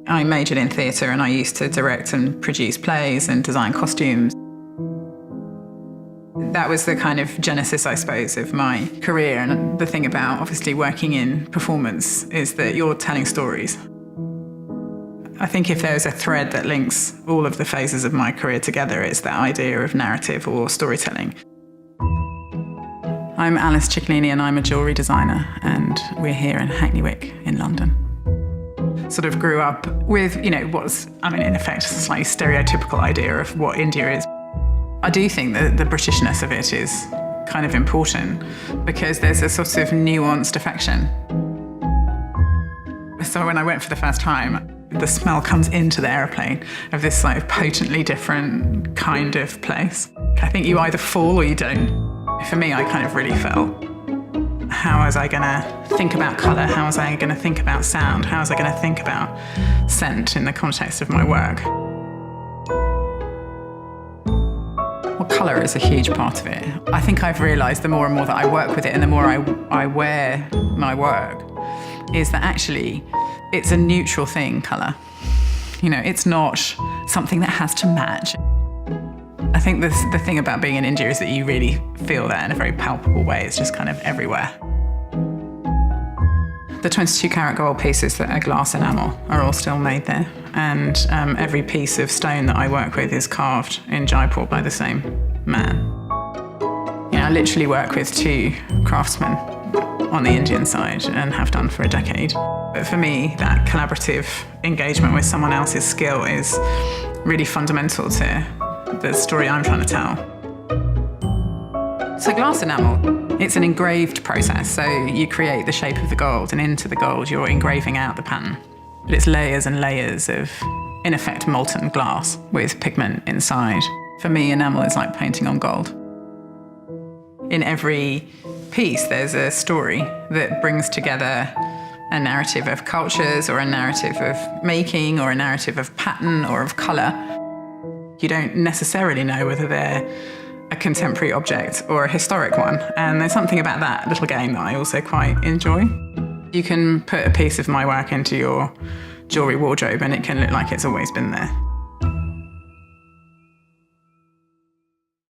I majored in theatre and I used to direct and produce plays and design costumes. That was the kind of genesis, I suppose, of my career. And the thing about obviously working in performance is that you're telling stories. I think if there's a thread that links all of the phases of my career together, it's that idea of narrative or storytelling. I'm Alice Cicolini and I'm a jewellery designer, and we're here in Hackney Wick in London. Sort of grew up with, what's, in effect, a slightly stereotypical idea of what India is. I do think that the Britishness of it is kind of important because there's a sort of nuanced affection. So when I went for the first time, the smell comes into the aeroplane of this like potently different kind of place. I think you either fall or you don't. For me, I kind of really felt, how was I going to think about colour? How was I going to think about sound? How was I going to think about scent in the context of my work? Well, colour is a huge part of it. I think I've realised the more and more that I work with it and the more I wear my work, is that actually it's a neutral thing, colour. It's not something that has to match. I think the thing about being in India is that you really feel that in a very palpable way. It's just kind of everywhere. The 22-carat gold pieces that are glass enamel are all still made there, and every piece of stone that I work with is carved in Jaipur by the same man. I literally work with 2 craftsmen on the Indian side and have done for a decade. But for me, that collaborative engagement with someone else's skill is really fundamental to the story I'm trying to tell. So glass enamel, it's an engraved process. So you create the shape of the gold, and into the gold you're engraving out the pattern. But it's layers and layers of, in effect, molten glass with pigment inside. For me, enamel is like painting on gold. In every piece, there's a story that brings together a narrative of cultures, or a narrative of making, or a narrative of pattern, or of colour. You don't necessarily know whether they're a contemporary object or a historic one. And there's something about that little game that I also quite enjoy. You can put a piece of my work into your jewellery wardrobe and it can look like it's always been there.